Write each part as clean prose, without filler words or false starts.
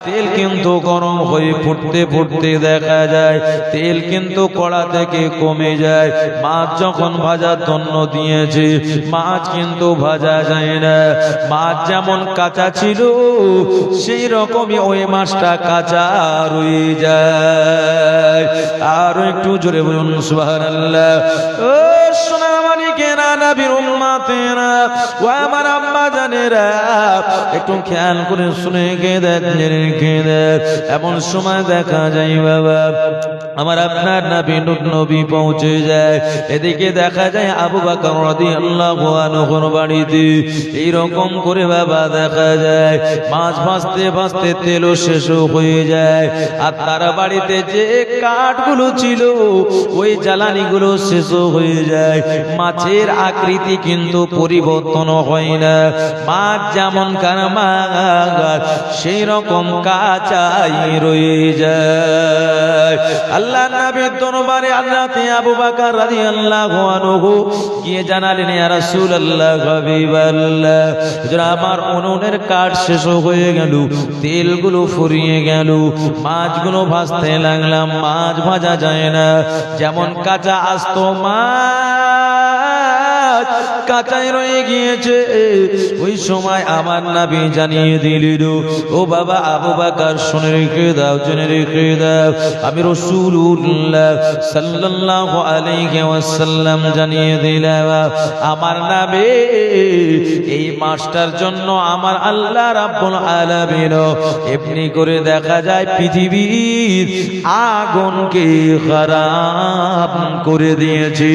তেল কিন্তু গরম হয়ে ফুটতে ফুটতে দেখা যায় তেল কিন্তু কড়া থেকে কমে যায়। মাছ যখন ভাজার জন্য দিয়েছে মাছ কিন্তু ভাজা যায় না। মাছ যেমন কাঁচা ছিল সেই রকমই ওই মাছটা কাঁচা রয়ে যায়। আর একটু জোরে বলুন সুবহানাল্লাহ। ও সোনার মানিকেরা, নবীর উম্মতেরা, ও আমার আম্মা জানেরা, একটু খেয়াল করে শুনে এমন সময় দেখা যায় বাবা আমার আপনার নবী পৌঁছে যায়। এদিকে দেখা যায় আবু বকর রাদিয়াল্লাহু আনহুর বাড়িতে এইরকম করে বাবা দেখা যায় মাছ ভাজতে ভাজতে তেলও শেষ হয়ে যায়। আর তার বাড়িতে যে কাঠগুলো ছিল ওই জ্বালানিগুলো শেষ হয়ে যায়। মাছের আকৃতি কিন্তু পরিবর্তন হয় না। মাছ যেমন কারমাগার সেই রকম কাঁচাই রয়ে যায়। আল্লাহ নবীর দরবারে হযরতে আবু বকর রাদিয়াল্লাহু আনহু গিয়ে জানালেন, ইয়া রাসূলুল্লাহ, হাবিবাল্লাহ, যারা আমার উনুনের কাঠ শেষ হয়ে গেল, তেলগুলো ফুরিয়ে গেল, মাছগুলো ভাজতে লাগলাম, মাছ ভাজা যায় না, যেমন কাঁচা আস্ত মাছ কাঁচাই রয়ে গিয়েছে। ওই সময় আমার নবী জানিয়ে দিলেন, ও বাবা আবু বকর, শুনে রেখে দাও, জেনে রেখে দাও, আমি রাসূলুল্লাহ সাল্লাল্লাহু আলাইহি ওয়াসাল্লাম জানিয়ে দিলাম আমার নবী এই মাসটার জন্য আমার আল্লাহ রাব্বুল আলামিন এমনি করে দেখা যায় পৃথিবীর আগুনকে হারাম করে দিয়েছে।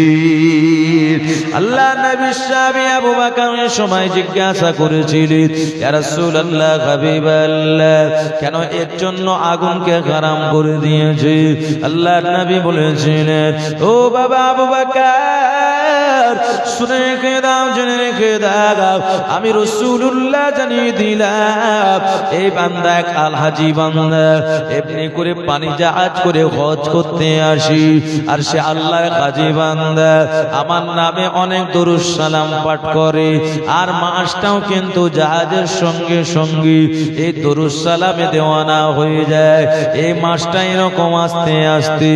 আল্লাহ নবী সাহাবী আবু বকর সময় জিজ্ঞাসা করেছিলেন, ইয়া রাসূলুল্লাহ, হাবিবাল্লাহ, কেন এর জন্য আগুনকে হারাম করে দিয়েছে? আল্লাহর নবী বলেছিলেন, ও বাবা আবু বকর, শুনে রেখে দাও, জেনে রেখে দাও, আমি রাসূলুল্লাহ জানিয়ে দিলাম এই বান্দা এক আলহাজি বান্দা, এমনি করে পানি জাহাজ করে হজ করতে আসি, আর সে আল্লাহর হাজী বান্দা আমার নামে অনেক দরুদ সালাম পাঠ করে, আর মাসটাও কিন্তু জাহাজের সঙ্গে সঙ্গে এই দরুদ সালামে দেওয়ানা হয়ে যায়। এই মাসটা এরকম আস্তে আস্তে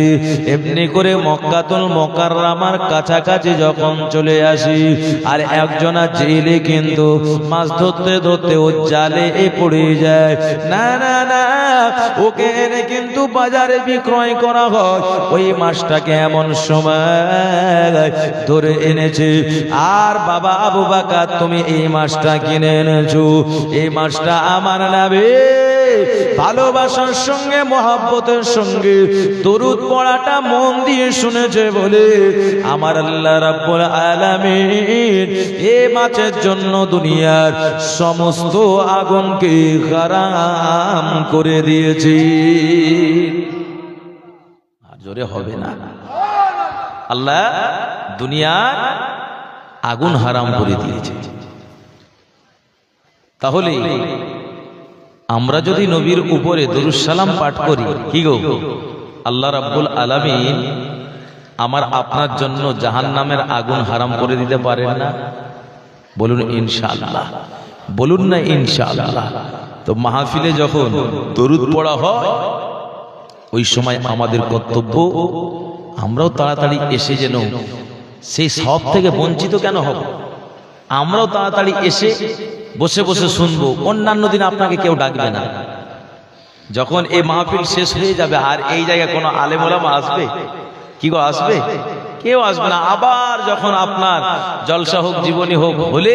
এমনি করে মক্কাতুল মুকাররমার কাছাকাছি যখন চলে আসি, আর একজনা জেলে কিন্তু মাছ ধরতে ধরতে ও জালে পড়ে যায়। না না না, ওকে এনে কিন্তু বাজারে বিক্রয় করা হয়। ওই মাছটাকে এমন সময় ধরে এনেছে, আর বাবা আবু বকর, তুমি এই মাছটা কিনে এনেছো, এই মাছটা আমার নবী ভালোবাসার সঙ্গে মহব্বতের সঙ্গে দরুদ পড়াটা মন দিয়ে শুনেছে বলে আমার আল্লাহ রাব্বুল আলামিন এই মাছের জন্য দুনিয়ার সমস্ত আগুনকে হারাম করে দিয়েছে। আর জোরে হবে না, আল্লাহ দুনিয়ার আগুন হারাম করে দিয়েছে। তাহলে আমরা যদি নবীর উপরে দরুদ সালাম পাঠ করি, কি গো, আল্লাহ রাব্বুল আলামিন আমার আপনার জন্য জাহান্নামের আগুন হারাম করে দিতে পারেন না? বলুন ইনশাআল্লাহ, বলুন না ইনশাআল্লাহ। তো মাহফিলে যখন দরুদ পড়া হয় ওই সময় আমাদের কর্তব্য আমরাও তাড়াতাড়ি এসে যেন সেই সব থেকে বঞ্চিত কেন হব, আমরাও তাড়াতাড়ি এসে বসে বসে শুনবো। অন্যান্য দিন আপনাকে কেউ ডাকবে না, যখন এই মাহফিল শেষ হয়ে যাবে আর এই জায়গায় কোনো আলেম ওলামা আসবে? কি গো, আসবে? কেউ আসবে না। আবার যখন আপনার জলসা হোক, জীবনী হোক, হলে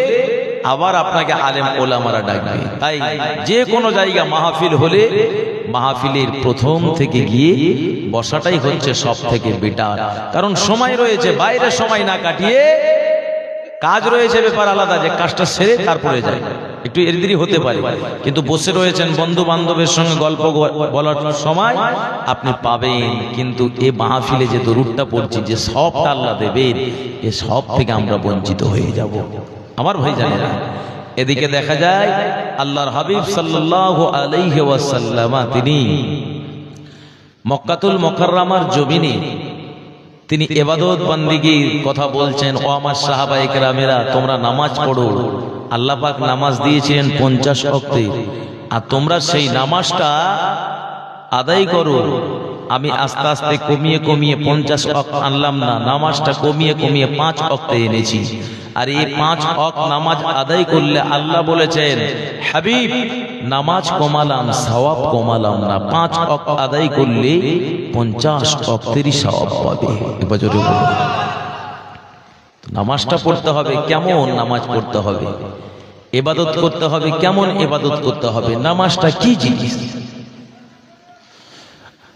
আবার আপনাকে আলেম ওলামারা ডাকবে। তাই যে কোনো জায়গা মাহফিল হলে মাহফিলের প্রথম থেকে গিয়ে বসাটাই হচ্ছে সব থেকে বেটার। কারণ সময় রয়েছে, বাইরে সময় না কাটিয়ে কাজ রয়েছে, ব্যাপার আলাদা, যে কাজটা সেরে তারপরে যায়, একটু এর দেরি হতে পারে, কিন্তু বসে রয়েছেন বন্ধু বান্ধবের সঙ্গে গল্প বলার সময় আপনি পাবেন। কিন্তু এ মাহফিলে যে দরুদটা পড়ছি, যে সবটা আল্লাহ দেবেন, এ সব থেকে আমরা বঞ্চিত হয়ে যাব আমার ভাই, জানেন না। এদিকে দেখা যায় আল্লাহর হাবিব সাল্লাল্লাহু আলাইহি ওয়াসাল্লাম তিনি মক্কাতুল মুকাররমার জমিনে তিনি ইবাদত বান্দিগির কথা বলছেন। ও আমার সাহাবায়ে কেরামেরা, তোমরা নামাজ পড়ো। আল্লাহ পাক নামাজ দিয়েছেন 50 ওয়াক্তে, আর তোমরা সেই নামাজটা আদায় করো। আমি আস্তে আস্তে কমিয়ে কমিয়ে 50 ওয়াক্ত আনলাম না, নামাজটা কমিয়ে কমিয়ে 5 ওয়াক্তে এনেছি। আর এই 5 ওয়াক্ত নামাজ আদায় করলে আল্লাহ বলেছেন, হাবিব নামাজ কমালাম, সওয়াব কমালাম না, 5 ওয়াক্ত আদায় করলে 50 ওয়াক্তেরই সওয়াব পাবে। এবার জোরে বলুন। নামাজটা পড়তে হবে কেমন নামাজ পড়তে হবে, ইবাদত করতে হবে কেমন ইবাদত করতে হবে, নামাজটা কি জিনিস?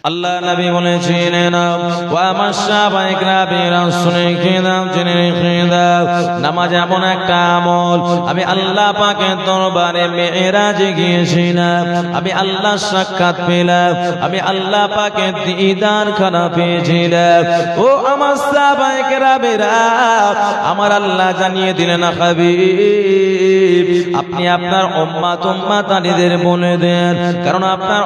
আল্লাহ নবী বলেছিলেন, ওয়া মাশাবাইকরা বিরাসুনে কিদাম জেনে কিদাম, নামাজ এমন একটা আমল, আমি আল্লাহ পাকের দরবারে মেরাজে গিয়েছিলাম, আমি আল্লাহর সাক্ষাৎ পেলাম, আমি আল্লাহ পাকের দিদার খানা পেয়েছিলাম। ও আমার সাহাবায়ে বেরা, আমার আল্লাহ জানিয়ে দিলেন, হাবিব আপনি আপনার উম্মাতানিদের বলে দেন, কারণ আপনার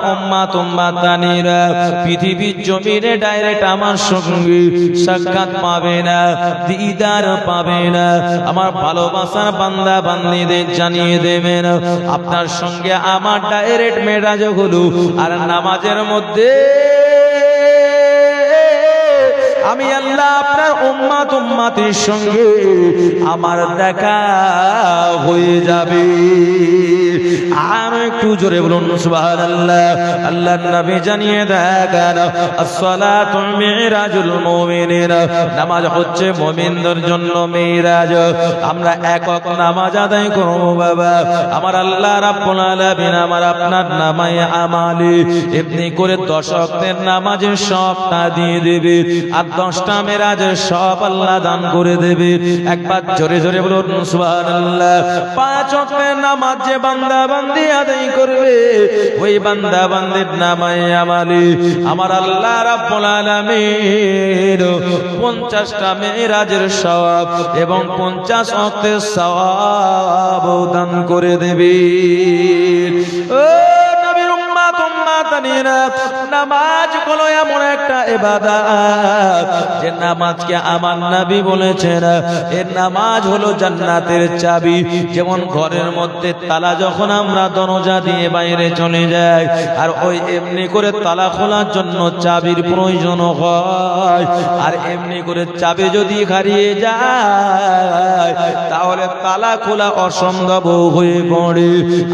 উম্মাতানিরা পৃথিবীর জমিনে ডাইরেক্ট আমার সঙ্গে সাক্ষাৎ পাবে না, দিদার পাবে না। আমার ভালোবাসার বান্দা বান্দীদের জানিয়ে দেবেন, আপনার সঙ্গে আমার ডাইরেক্ট মেরাজ হলো। আর নামাজের মধ্যে আমি আল্লাহ আপনার উম্মাতের সঙ্গে আমার দেখা হয়ে যাবে। আর একটু জোরে বলুন সুবহানাল্লাহ। আল্লাহর নবী জানিয়ে দেন, as-সালাতু মিরাজুল মুমিনিন, নামাজ হচ্ছে মুমিনদের জন্য মিরাজ। আমরা একক নামাজ আদায় করব বাবা, আমার আল্লাহ রাব্বুল আলামিন আমার আপনার নামায়ে আমালি এমনি করে 10 ওয়াক্তের নামাজের সবটা দিয়ে দেবে, আর 10টা মিরাজের সব আল্লাহ দান করে দেবে। একবার জোরে জোরে বলুন সুবহানাল্লাহ। 5 ওয়াক্তের নামাজ যে বান্দা বান্দি আদায় করবে, ওই বান্দা বান্দির নামায়ে আমালি আমার আল্লাহ রাব্বুল আলামিন 50টা মিরাজের সওয়াব এবং 50 ওয়াক্তের সওয়াব দান করে দেবে। ও নবীর উম্মাতানিরা, নামাজ হলো এমন একটা ইবাদত যে নামাজকে আমার নবী বলেছেন, এই নামাজ হলো জান্নাতের চাবি। যেমন ঘরের মধ্যে তালা যখন আমরা দরজা দিয়ে বাইরে চলে যাই, আর ওই এমনি করে তালা খোলার জন্য চাবির প্রয়োজন হয়, আর এমনি করে চাবি যদি হারিয়ে যায় তাহলে তালা খোলা অসম্ভব হয়ে পড়ে।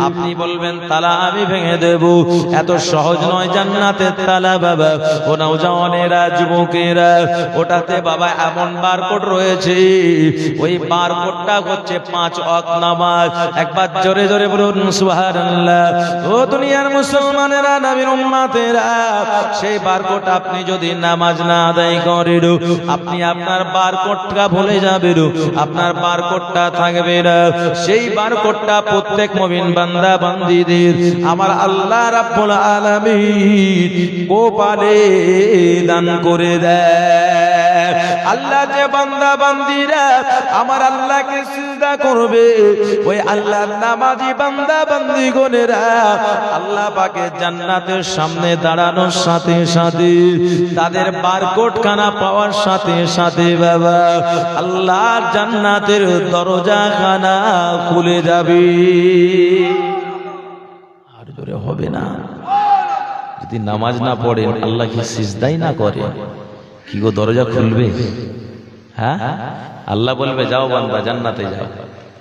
আপনি বলবেন তালা আমি ভেঙে দেব, এত সহজ নয় জান্নাতের তালা বাবা। ও নওজওয়ানেরা, যুবকেরা, ওটাতে বাবা এমন বারকোড রয়েছে, ওই বারকোডটা হচ্ছে 5 ওয়াক্ত নামাজ। একবার জোরে জোরে বলুন সুবহানাল্লাহ। ও দুনিয়ার মুসলমানেরা, নবীর উম্মতেরা, সেই বারকোড আপনি যদি নামাজ না আদায় করেন, আপনি আপনার বারকোডটা ভুলে যাবেন, আপনার বারকোডটা থাকবে না। সেই বারকোডটা প্রত্যেক মুমিন বান্দা বান্দীদের আমার আল্লাহ রাব্বুল আলামিন কপালে দান করে দেয়। আল্লাহ যে বান্দা বান্দীরা আমার আল্লাহকে সিজদা করবে, ওই আল্লাহর নামাজি বান্দা বান্দীগণেরা আল্লাহ পাকের জান্নাতের সামনে দাঁড়ানোর সাথে সাথে তাদের বারকোড খানা পাওয়ার সাথে সাথে বাবা আল্লাহর জান্নাতের দরজা খানা খুলে যাবে। আর জোরে হবে না। যদি নামাজ না পড়েন, আল্লাহকে সিজদাই না করে, কি গো দরজা খুলবে? হ্যাঁ, আল্লাহ বলবে যাও বান্দা জান্নাতে যাও।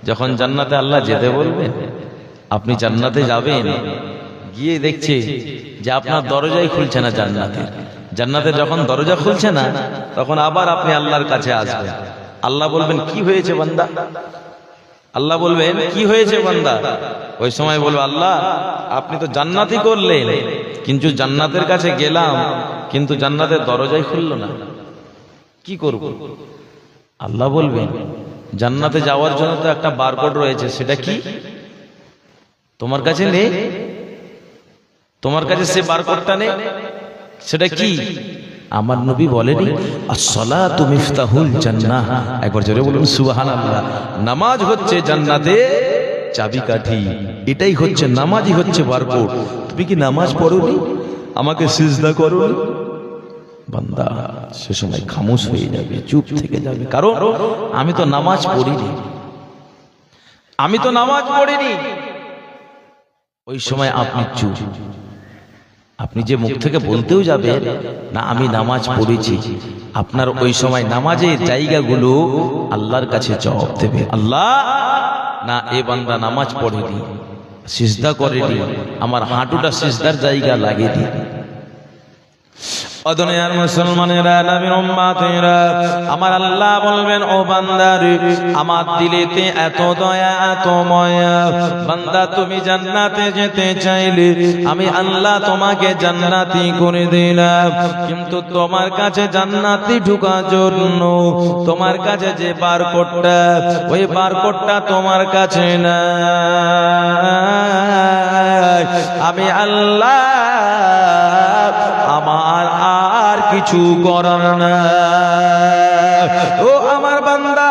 যখন জান্নাতে আল্লাহ যেতে বলবে, আপনি জান্নাতে যাবেন, গিয়ে দেখছে যে আপনার দরজাই খুলছে না জান্নাতের। জান্নাতের যখন দরজা খুলছে না, তখন আবার আপনি আল্লাহর কাছে আসবেন। আল্লাহ বলবেন কি হয়েছে বান্দা? আল্লাহ বলবেন কি হয়েছে বান্দা? ওই সময় বলবে আল্লাহ আপনি তো জান্নাতই করলেন, কিন্তু জান্নাতের কাছে গেলাম, কিন্তু জান্নাতের দরজাই খুলল না, কি করব? আল্লাহ বলবেন জান্নাতে যাওয়ার জন্য তো একটা বারকোড রয়েছে, সেটা কি তোমার কাছে নেই? তোমার কাছে সে বারকোডটা নেই, সেটা কি? আমার নবী বলেনি as-salatu মিফতাহুল জান্নাহ। একবার জোরে বলুন সুবহানাল্লাহ। নামাজ হচ্ছে জান্নাতের চাবিকাঠি, এটাই হচ্ছে নামাজই হচ্ছে বারকোড। তুমি কি নামাজ পড়োনি? আমাকে সিজদা করোনি? বান্দা সে সময় খামোশ হয়ে যাবে, চুপ থেকে যাবে, কারণ আমি তো নামাজ পড়িনি, আমি তো নামাজ পড়িনি। ওই সময় আপনি চুপ, আপনি যে মুখ থেকে বলতেও যাবে না আমি নামাজ পড়েছি, আপনার ওই সময় নামাজের জায়গাগুলো আল্লাহর কাছে জবাব দেবে। আল্লাহ, না এ বান্দা নামাজ পড়েনি, সিজদা করেনি, আমার হাঁটুটা সিজদার জায়গা লাগিয়ে দিই। অদনিয়ার মুসলমানেরা, নবীর উম্মতেরা, আমার আল্লাহ বলবেন ও বান্দারে, আমার দিলেতে এত দয়া এত মায়া, বান্দা তুমি জান্নাতে যেতে চাইলে আমি আল্লাহ তোমাকে জান্নাতি করে দিলাম, কিন্তু তোমার কাছে জান্নাতি ঢোকার জন্য তোমার কাছে যে বারকোডটা, ওই বারকোডটা তোমার কাছে না। আমি আল্লাহ আমার আর কিছু করার না। ও আমার বান্দা,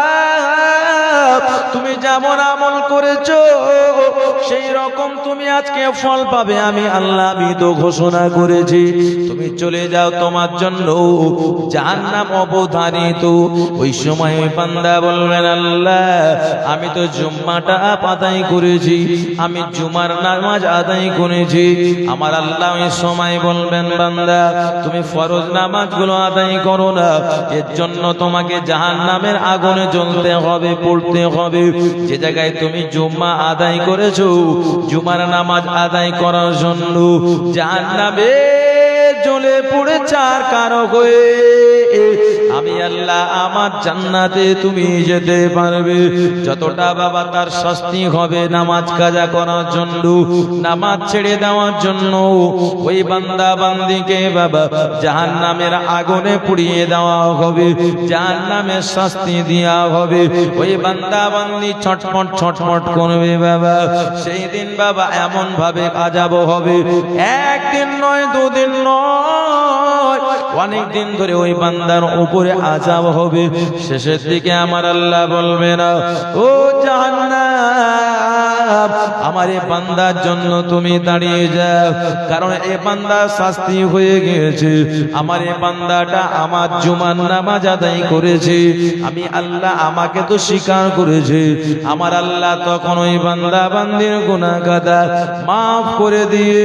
তুমি যেমন আমল করেছো সেই রকম তুমি আজকে ফল পাবে। আমি আল্লাহ তো ঘোষণা করেছি, তুমি চলে যাও, তোমার জন্য জাহান্নাম অবধারিত। ওই সময় ওই বান্দা বলবেন আল্লাহ আমি তো জুম্মাটা আদায় করেছি, আমি জুমার নামাজ আদায় করেছি। আমার আল্লাহ ওই সময় বলবেন বান্দা তুমি ফরজ নামাজগুলো আদায় করো না, এর জন্য তোমাকে জাহান্নামের আগুনে জ্বলতে হবে, পড়তে হবে। যে জায়গায় তুমি জুম্মা আদায় করেছো, জুমার নামাজ আদায় করার জন্য জাহান্নামে জ্বলে পড়ে চার কারক হয়ে আমি আল্লাহ আমার জান্নাতে তুমি যেতে পারবে। যতটা বাবা তার শাস্তি হবে নামাজ কাজা করার জন্য, নামাজ ছেড়ে দেওয়ার জন্য, ওই বান্দা বান্দিকে বাবা জাহান্নামের আগুনে পুড়িয়ে দেওয়া হবে, জাহান্নামের শাস্তি দেওয়া হবে। ওই বান্দা বান্দি ছটফট ছটফট করবে বাবা। সেই দিন বাবা এমন ভাবে আযাব হবে, একদিন নয় দুদিন নয়, অনেক দিন ধরে ওই বান্দার উপরে আযাব হবে। শেষের দিকে আমার আল্লাহ বলবে না ও জাহান্নাম আমার এই বান্দার জন্য তুমি দাঁড়িয়ে যাও, কারণ এই বান্দা শাস্তি হয়ে গিয়েছে। আমার এই বান্দাটা আমার জুমার নামাজ আদায় করেছে, আমি আল্লাহ আমাকে তো স্বীকার করেছে। আমার আল্লাহ তখন ওই বান্দা বান্দির গুনাহ খাতা মাফ করে দিয়ে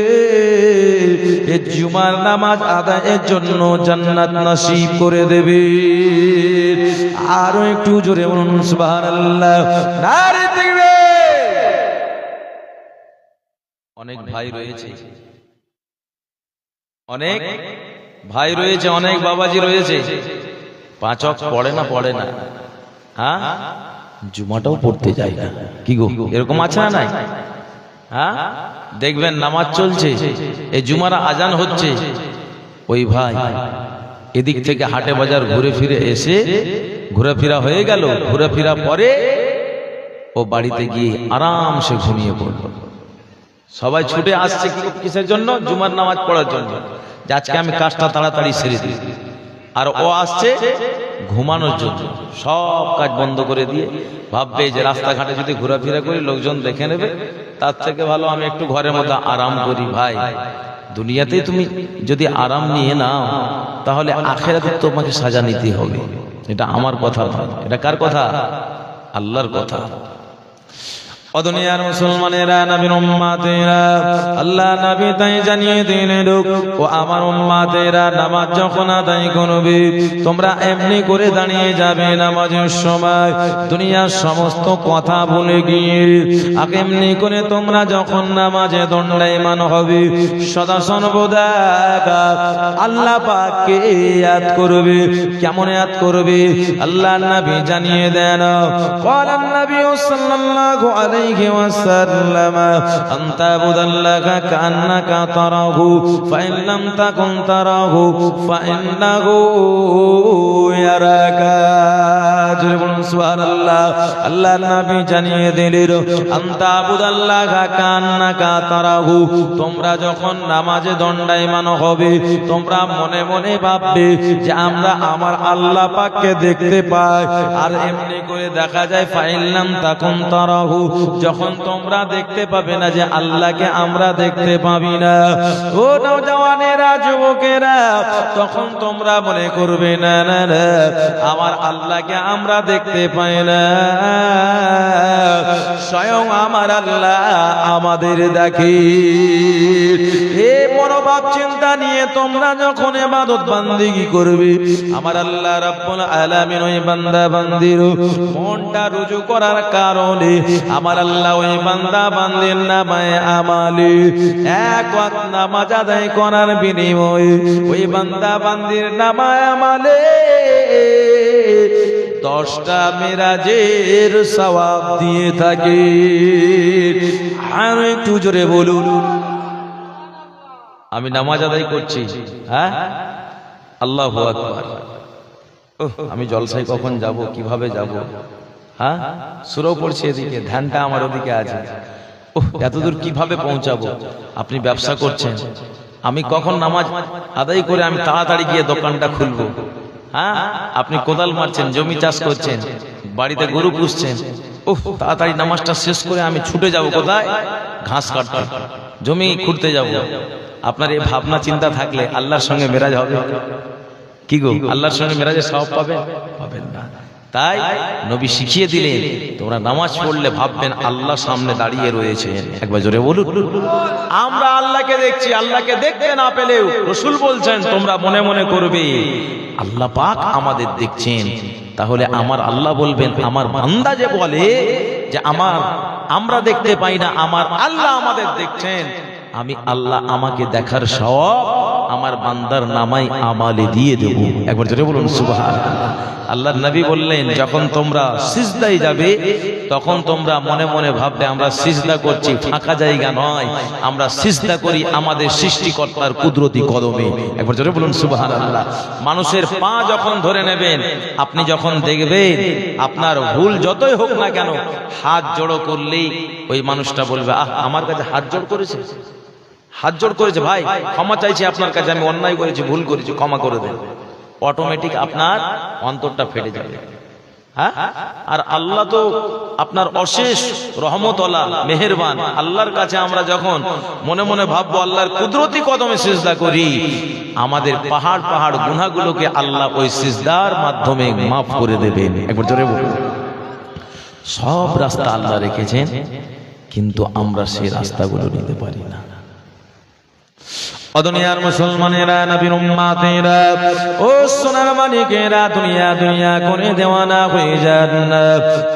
এই জুমার নামাজ আদায়ের জন্য জান্নাত নসিব করে দেবে। আরো একটু জোরে বলুন সুবহানাল্লাহ, নারে তাকবীর। অনেক ভাই রয়েছে, অনেক ভাই রয়েছে, অনেক বাবাজি রয়েছে, পাঁচ ওয়াক্ত পড়ে না, হ্যাঁ, জুমাটাও পড়তে যায় না। কি গো, এরকম আছে না নাই? হ্যাঁ, দেখবেন নামাজ চলছে, এই জুমার আজান হচ্ছে, ওই ভাই এদিক থেকে হাটে বাজার ঘুরে ফিরে এসে, ঘোরাফেরা হয়ে গেল, ঘোরাফেরা পরে ও বাড়িতে গিয়ে আরামসে ঘুমিয়ে পড়ল। সবাই ছুটে আসছে কিসের জন্য? জুমার নামাজ পড়ার জন্য, যে আজকে আমি কাজটা তাড়াতাড়ি সেরে দিই। আর ও আসছে ঘুমানোর জন্য। সব কাজ বন্ধ করে দিয়ে ভাববে যে রাস্তাঘাটে যদি ঘোরাফেরা করি লোকজন দেখে নেবে, তার থেকে ভালো আমি একটু ঘরের মধ্যে আরাম করি। ভাই, দুনিয়াতে তুমি যদি আরাম নিয়ে নাও তাহলে আখিরাতে তোমাকে সাজা নিতে হবে। এটা আমার কথা নয়, এটা কার কথা? আল্লাহর কথা। ও দুনিয়ার মুসলমানেরা, নবীর উম্মতেরা, আল্লাহ নবী তাই জানিয়ে দিলেন ও আমার উম্মতেরা, নামাজ যখন আদায় করবে তোমরা এমনি করে দাঁড়িয়ে যাবে নামাজের সময়, দুনিয়ার সমস্ত কথা ভুলে গিয়ে এমনি করে তোমরা যখন নামাজে দণ্ডায়মান হবে সদা সর্বদা আল্লাহ পাককে ইয়াদ করবে। কেমন ইয়াদ করবে? আল্লাহ নবী জানিয়ে দেন, ক্বালান নবী সাল্লাল্লাহু আলাইহি وسلم أن تعبد الله كأنك تراه فإن لم تكن تراه فإنه يراك। সুবহানাল্লাহ। আল্লাহ নবী জানিয়ে দিলেন, আন তা'বুদাল্লাহা কান্নাকা তারাহু, তোমরা যখন নামাজে দণ্ডায়মান হবে তোমরা মনে মনে ভাববে যে আমরা আমার আল্লাহ পাককে দেখতে পাই। আর এমনি করে দেখা যায় ফাইল্লাম তাকুন তারাহু, যখন তোমরা দেখতে পাবে না যে আল্লাহকে আমরা দেখতে পাবি না, ও নওজওয়ানেরা, যুবকেরা, তখন তোমরা মনে করবে না না না আমার আল্লাহকে আমরা দেখতে পাই না, স্বয়ং আমার আল্লাহ আমাদের দেখে। এই মনোভাব চিন্তা নিয়ে তোমরা যখন ইবাদত বান্দেগি করবে, আমার আল্লাহ রাব্বুল আলামিন ওই বান্দা বান্দির মনটা রুজু করার কারণে আমার আল্লাহ ওই বান্দা বান্দির নামায়ে আমালে এক ওয়াক্ত নামাজ আদায় করার বিনিময়ে ওই বান্দা বান্দির নামায়ে আমালে 10টা মেরাজের সওয়াব দিয়ে থাকে। আর একটু জোরে বলুন। আমি নামাজ আদায় করছি, হ্যাঁ, আল্লাহু আকবার। আমি জলসায় কখন যাব, কিভাবে যাব, হ্যাঁ, সূরাও পড়ছি, এদিকে ধ্যানটা আমার ওদিকে আছে। এতদূর কিভাবে পৌঁছাবো? আপনি ব্যবসা করছেন, আমি কখন নামাজ আদায় করে আমি তাড়াতাড়ি গিয়ে দোকানটা খুলবো, হ্যাঁ, আপনি কোদাল মারছেন, জমি চাষ করছেন, বাড়িতে গরু পুষছেন, তাড়াতাড়ি নামাজটা শেষ করে আমি ছুটে যাব কোথায়? ঘাস কাটতে, জমি খুঁড়তে যাব। আপনার এই ভাবনা চিন্তা থাকলে আল্লাহর সঙ্গে মেরাজ হবে কি গো? আল্লাহর সঙ্গে মেরাজের সওয়াব পাবেন না। তাই নবী শিখিয়ে দিলেন, তোমরা নামাজ পড়লে ভাববেন আল্লাহ সামনে দাঁড়িয়ে রয়েছেন। একবার জোরে বলুন। আমরা আল্লাহকে দেখছি, আল্লাহকে দেখতে না পেলেও রাসূল বলছেন তোমরা মনে মনে করবে আল্লাহ পাক আমাদের দেখছেন। তাহলে আমার আল্লাহ বলবেন, আমার বান্দা যে বলে যে আমরা দেখতে পাই না, আমার আল্লাহ আমাদের দেখছেন, আমি আল্লাহ আমাকে দেখার সওয়াব আমার বান্দার নামাই আমালে দিয়ে দেব। একবার জোরে বলুন সুবহানাল্লাহ। আল্লাহর নবী বললেন, যখন তোমরা সিজদায় যাবে তখন তোমরা মনে মনে ভাববে আমরা সিজদা করছি ফাঁকা জায়গা নয়, আমরা সিজদা করি আমাদের সৃষ্টিকর্তার কুদরতি কদমে। একবার জোরে বলুন সুবহানাল্লাহ। মানুষের পা যখন ধরে নেবেন, আপনি যখন দেখবেন আপনার ভুল যতই হোক না কেন, হাত জোড়ো করলেই ওই মানুষটা বলবে, আমার কাছে হাত জোড় করেছে, হাত জোড় করেছে, ভাই ক্ষমা চাইছি আপনার কাছে, আমি অন্যায় করেছি, ভুল করেছি, ক্ষমা করে দেন। অটোমেটিক আপনার অন্তরটা ফেটে যাবে। হ্যাঁ, আর আল্লাহ তো আপনার অশেষ রহমতওয়ালা, মেহেরবান। আল্লাহর কাছে আমরা যখন মনে মনে ভাববো আল্লাহর কুদরতি কদমে সিজদা করি, আমাদের পাহাড় পাহাড় গুনাহগুলোকে আল্লাহ ওই সিজদার মাধ্যমে মাফ করে দেবেন। একবার জোরে বলুন। সব রাস্তা আল্লাহ রেখেছেন, কিন্তু আমরা সেই রাস্তাগুলো নিতে পারি না। ও দুনিয়ার মুসলমানেরা, নবীর উম্মতেরা, ও সোনার মানিকেরা, দুনিয়া দুনিয়া করে দেওয়ানা হয়ে যান না।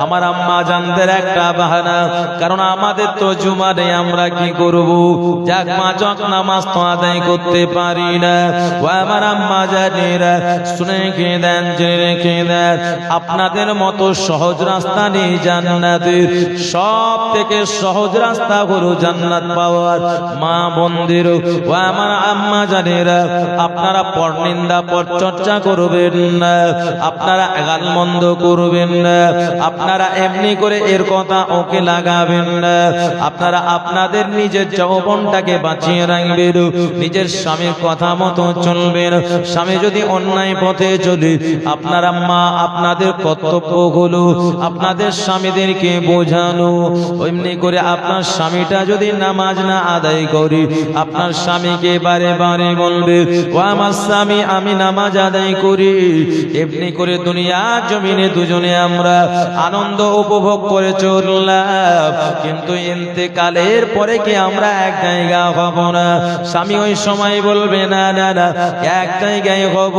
আমার আম্মা জানদের একটা বাহানা, কারণ আমাদের তো জুমারে আমরা কি করব? যাক পাঁচ ওয়াক্ত নামাজ তো আদায় করতে পারি না। ও আমার আম্মা জানেরা, শুনে রেখে দেন, জেনে রেখে দেন, আপনাদের মতো সহজ রাস্তা নেই জান্নাতের। সব থেকে সহজ রাস্তা হলো জান্নাত পাওয়ার। মা বোনদের, ও আমার আম্মা জানেরা, আপনারা পরনিন্দা পরচর্চা করবেন না, আপনারা গালমন্দ করবেন না, আপনারা এমনি করে এর কথা ওকে লাগাবেন না। আপনারা আপনাদের নিজের যৌবনটাকে বাঁচিয়ে রাখবেন, নিজের স্বামীর কথা মতো চলবেন। স্বামী যদি অন্যায় পথে চলে, আপনারা মা আপনাদের কর্তব্য হলো আপনাদের স্বামীদেরকে বোঝানো। এমনি করে আপনার স্বামীটা যদি নামাজ না আদায় করে, আপনার স্বামীকে বারে বারে বলবে, ও আমার স্বামী আমি নামাজ আদায় করি। এমনি করে দুনিয়া জমিনে দুজনে আমরা আনন্দ উপভোগ করে চললাম, কিন্তু ইন্তেকালের পরে কি আমরা এক জায়গা হব না? স্বামী ওই সময় বলবে, না না না, এক জায়গায় হব।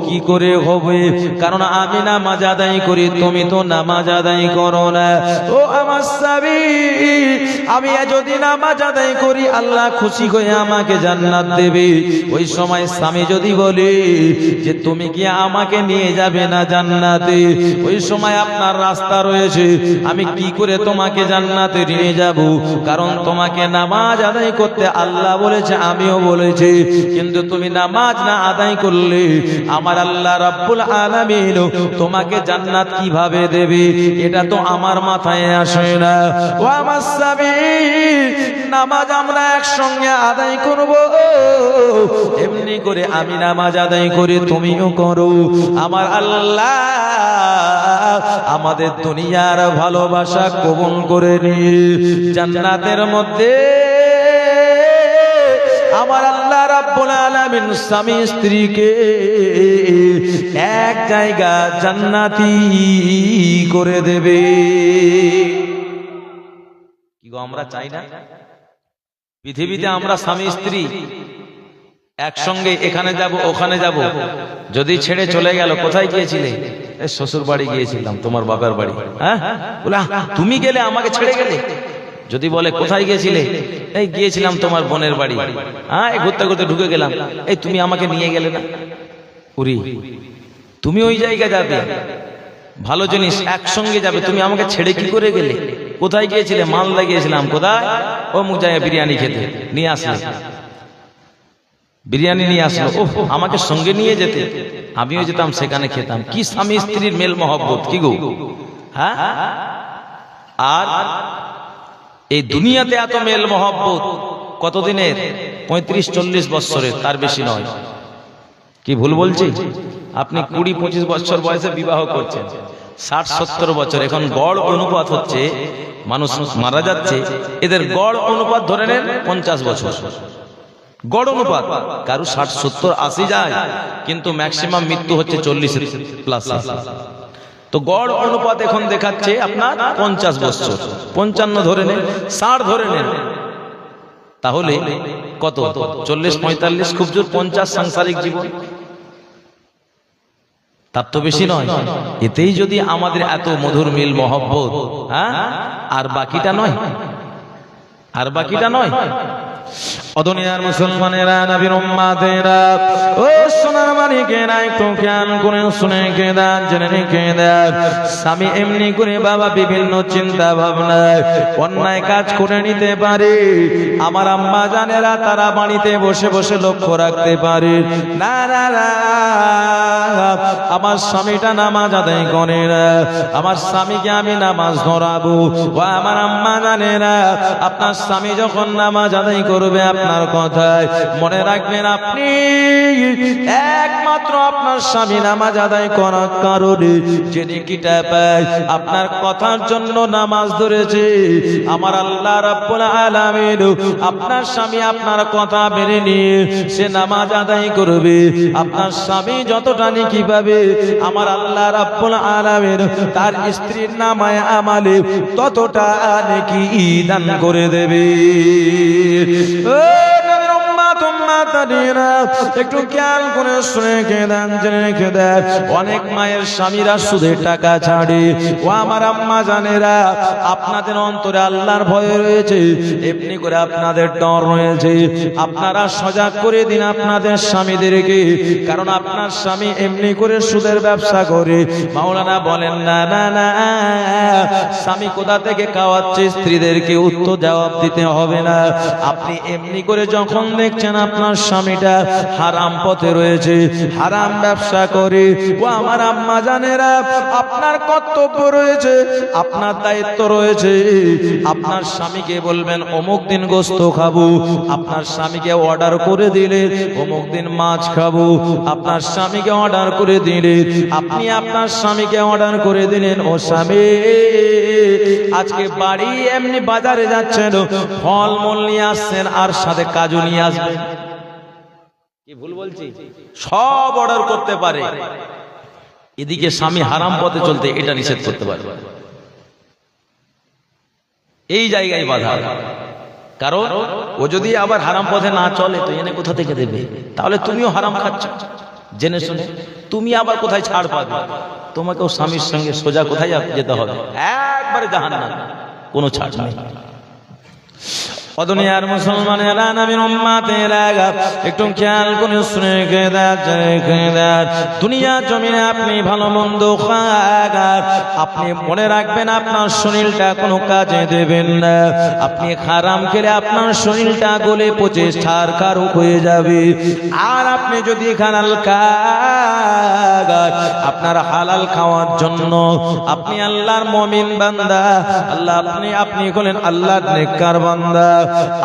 কি করে হবে? কারণ আমি নামাজ আদায় করি, তুমি তো নামাজ আদায় করো না। ও আমার স্বামী, আমি যদি নামাজ আদায় করি আল্লাহ খুশি হয়ে আমাকে জান্নাত দেবে। ওই সময় স্বামী যদি বলে যে তুমি কি আমাকে নিয়ে যাবে না জান্নাতে, ওই সময় আপনার রাস্তা রয়েছে, আমি কি করে তোমাকে জান্নাতে নিয়ে যাব? কারণ তোমাকে নামাজ আদায় করতে আল্লাহ বলেছে, আমিও বলেছি, কিন্তু তুমি নামাজ না আদায় করলে আমার আল্লাহ রাব্বুল আলামিন তোমাকে জান্নাত কিভাবে দেবে? এটা তো আমার মাথায় আসে না। ও আমার স্বামী, নামাজ আমরা একসঙ্গে আদায় করব, এমনি এমনি করে আমি নামাজ আদায় করে তুমিও করো। আমার আল্লাহ আমাদের দুনিয়ার ভালোবাসা কবুল করে নিয়ে জান্নাতের মধ্যে আমার আল্লাহ রাব্বুল আলামিন স্বামী স্ত্রীকে এক জায়গা জান্নাতি করে দেবে। কি গো আমরা চাই না পৃথিবীতে আমরা স্বামী স্ত্রী একসঙ্গে এখানে যাব ওখানে যাব, যদি ছেড়ে চলে গেল কোথায় গিয়েছিলে? শ্বশুর বাড়ি গিয়েছিলাম, তোমার বাবার বাড়ি। হ্যাঁ বলে তুমি গেলে আমাকে ছেড়ে গেলে? যদি বলে কোথায় গিয়েছিলে? এই গিয়েছিলাম তোমার বোনের বাড়ি। হ্যাঁ ঘুরতে ঘুরতে ঢুকে গেলাম, এই তুমি আমাকে নিয়ে গেলে না? উরি তুমি ওই জায়গায় যাবে, ভালো জিনিস একসঙ্গে যাবে, তুমি আমাকে ছেড়ে কি করে গেলে? কোথায় গিয়েছিলে? মালদা গিয়েছিলাম। কোথায়? ও মুখ জায়গায় বিরিয়ানি খেতে নিয়ে আসলে, বিরিয়ানি নিয়ে আসলো, ও আমাকে সঙ্গে নিয়ে যেতে, আমিও যেতাম সেখানে খেতাম। কি স্বামী স্ত্রীর মেল মহব্বত! কি গো হ্যাঁ। আর এই দুনিয়াতে এত মেল মহব্বত কতদিনের? 35-40 বছরের, তার বেশি নয়। কি ভুল বলছি? আপনি 20-25 বছর বয়সে বিবাহ করছেন, 60-70 বছর এখন গড় অনুপাত হচ্ছে, মানুষ মারা যাচ্ছে, এদের গড় অনুপাত ধরে নেন 50 বছর গড় অনুপাত। কারো 60-70-80 যায়, কিন্তু ম্যাক্সিমাম মৃত্যু হচ্ছে 40+। তো গড় অনুপাত এখন দেখাচ্ছে আপনার 50 বছর, 55 ধরে নেন, 60 ধরে নেন, তাহলে কত? 40-45, খুব জোর 50 সাংসারিক জীবন, তার তো বেশি নয়। এতেই যদি আমাদের এত মধুর মিল মহব্বত, হ্যাঁ আর বাকিটা নয়, আর বাকিটা নয়। অদুনিয়ার মুসলমানেরা, নবীর উম্মতেরা, ও সোনার মানিকেরা, একটু খেয়াল করে শুনে কেদার জেনে কেদার। স্বামী এমনি করে বাবা বিভিন্ন চিন্তা ভাবনায় অন্যায় কাজ করে নিতে পারে। আমার আম্মা জানেরা তারা বাড়িতে বসে বসে লক্ষ্য রাখতে পারে, না না না আমার স্বামীটা নামাজ আদায় করে না, আমার স্বামীকে আমি নামাজ ধরাবো। ও আমার আম্মা জানেরা, আপনার স্বামী যখন নামাজ আদায় করবে আপনার কথায় মনে রাখবেন, আপনি একমাত্র আপনার স্বামী নামাজ আদায় করার কারণে যে নেকিটা পায়, আপনার কথার জন্য নামাজ ধরেছে, আমার আল্লাহ রাব্বুল আলামিন আপনার স্বামী আপনার কথা মেনে নিয়ে সে নামাজ আদায় করবে, আপনার স্বামী যতটা নেকি পাবে আমার আল্লাহ রাব্বুল আলামিন তার স্ত্রীর নামায় আমালে ততটা নেকি দান করে দেবে। একটু খেয়াল করে শুনে কেদান জেনে কেদার। অনেক মায়ের স্বামীরা সুদের টাকা ছাড়ে। ও আমার আম্মা জানেরা, আপনাদের অন্তরে আল্লাহর ভয় রয়েছে, এমনি করে আপনাদের ডর রয়েছে, আপনারা সজাগ করে দিন আপনাদের স্বামীদেরকে, কারণ আপনার স্বামী এমনি করে সুদের ব্যবসা করে। মাওলানা বলেন না না না, স্বামী কোথা থেকে খাওয়াচ্ছে স্ত্রীদেরকে উত্তর জবাব দিতে হবে না। আপনি এমনি করে যখন দেখছেন আপনার স্বামীটা হারাম পথে রয়েছে, হারাম ব্যবসা করে, ও আমার আম্মা জানেরা, আপনার কর্তব্য রয়েছে, আপনার দায়িত্ব রয়েছে, আপনার স্বামীকে বলবেন অমুক দিন গোশত খাবো, আপনার স্বামীকে অর্ডার করে দিলেন অমুক দিন মাছ খাবো, আপনার স্বামীকে অর্ডার করে দিলেন, আপনি আপনার স্বামীকে অর্ডার করে দিলেন, ও স্বামী আজকে বাড়ি এমনি বাজারে যাচ্ছেন, ফলমূল নিয়ে আসছেন আর সাথে কাজু নিয়ে আসবেন। কি ভুল বলছি? সব অর্ডার করতে পারে, এদিকে স্বামী হারাম পথে চলতে এটা নিষেধ করতে পারে, এই জায়গায় বাধা। কারণ ও যদি আবার হারাম পথে না চলে তো এনে কোথা থেকে দেবে? তাহলে তুমিও হারাম খাচ্ছ জেনে শুনে, তুমি আবার কোথায় ছাড় পাবে? তোমাকেও স্বামীর সঙ্গে সোজা কোথায় যেতে হবে? একবারে জাহান্নাম, কোনো ছাড় নেই। অদুনিয়ার মুসলমানেরা, নবীর উম্মতেরা, একটু খেয়াল করে শুনে কেদার। দুনিয়া জমিনে আপনি ভালো মন্দ খান, আপনি মনে রাখবেন আপনার শরীরটা কোনো কাজে দেবেন না। আপনি হারাম খেলে আপনার শরীরটা গলে পচে ছারখার হয়ে যাবে। আর আপনি যদি হালাল খান, আপনার হালাল খাওয়ার জন্য আপনি আল্লাহর মুমিন বান্দা, আল্লাহ আপনি হলেন আল্লাহর নেককার বান্দা,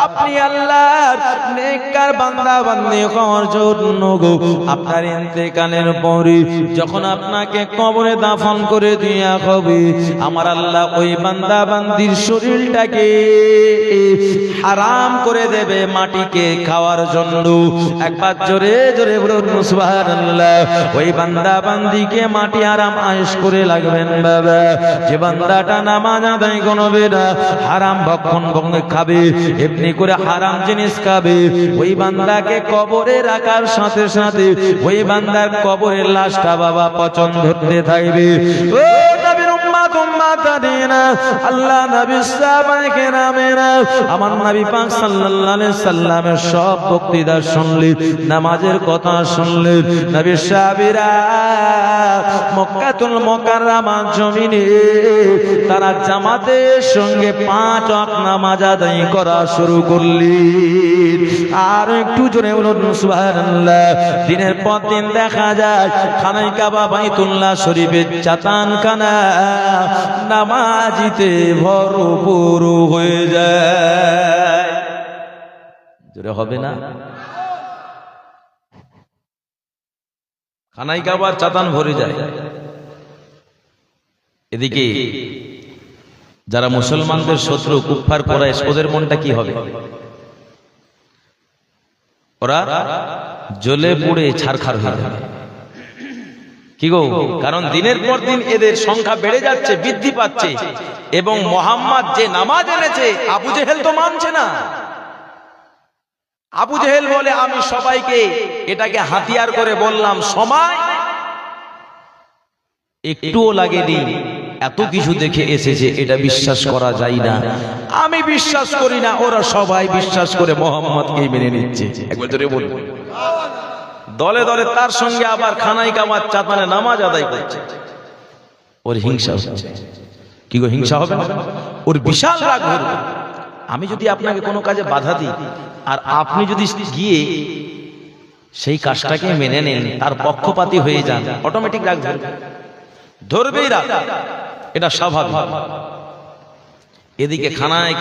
আপনি আল্লাহর নেককার বান্দা বান্দি হওয়ার জন্য গো আপনার ইন্তেকালের পরে যখন আপনাকে কবরে দাফন করে দেয়া হবে আমার আল্লাহ ওই বান্দা বান্দির শরীরটাকে হারাম করে দেবে মাটিকে খাওয়ার জন্য। একবার জোরে জোরে বলুন সুবহানাল্লাহ। ওই বান্দা বান্দিকে মাটি হারাম আয়েশ করে লাগবেন বাবা। যে বান্দাটা নামাজ আদায় করবে না, হারাম ভক্ষণ খাবে, এমনি করে হারাম জিনিস খাবে, ওই বান্দাকে কবরে রাখার সাথে সাথে ওই বান্দার কবরের লাশটা বাবা পচন ধরতে থাকবে। ও নবীর উম্মত উম্মাতাদিনা, আল্লাহ নবী সাহাবায়ে কেরামেরা, আমার নবী পাক সাল্লাল্লাহু আলাইহি সাল্লামের সব বক্তৃতা শুনলেন, নামাজের কথা শুনলেন। নবী সাহাবীরা মক্কাতুল মুকাররমার জমিনে তারা জামাতের সঙ্গে 5 ওয়াক্ত নামাজ আদায় করা শুরু করলেন। আর একটু জোরে বলুন সুবহানাল্লাহ। দিনের পর দিন দেখা যায় খানায় কাবা বাইতুল্লাহ শরীফের চাতানখানা নামাজিতে ভরপুর হয়ে যায়। জোরে হবে না? খানায় কাবার চাতান ভরে যায়। এদিকে যারা মুসলমানদের শত্রু কুফফার কুরাইশ, ওদের মনটা কি হবে? ওরা জ্বলে পুড়ে ছারখার হয়ে যাবে। কি গো? কারণ দিনের পর দিন এদের সংখ্যা বেড়ে যাচ্ছে, বৃদ্ধি পাচ্ছে, এবং মুহাম্মদ যে নামাজ এনেছে আবু জেহেল তো মানছে না। আবু জেহেল বলে আমি সবাইকে এটাকে হাতিয়ার করে বললাম, সময় একটুও লাগেনি, এত কিছু দেখে এসেছে, এটা বিশ্বাস করা যায় না। আমি বিশ্বাস করি না, ওরা সবাই বিশ্বাস করে মুহাম্মদকে মেনে নিচ্ছে। একবার জোরে বলুন। দলে দলে তার সঙ্গে আবার খানায় কাবার চাতানে নামাজ আদায় করছে। ওর হিংসা হচ্ছে। কি গো, হিংসা হবে না? ওর বিশাল রাগ হবে। আমি যদি আপনাকে কোনো কাজে বাধা দিই আর আপনি যদি গিয়ে সেই কাজটাকে মেনে নেন, তার পক্ষপাতী হয়ে যান, অটোমেটিক রাগ ধরবেই রাগ, এটা স্বাভাবিক। এদিকে খানায়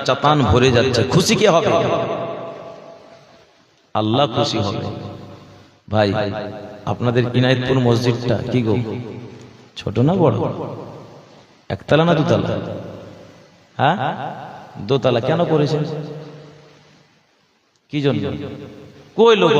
চাতান ভরে যাচ্ছে, খুশি কে হবে? আল্লাহ খুশি হবে। ভাই, আপনাদের ইনায়েতপুর মসজিদটা কি গো, ছোট না বড়? একতলা না দুতলা? হ্যাঁ, দোতলা। কেন করেছেন? কি জন্য? কই লোক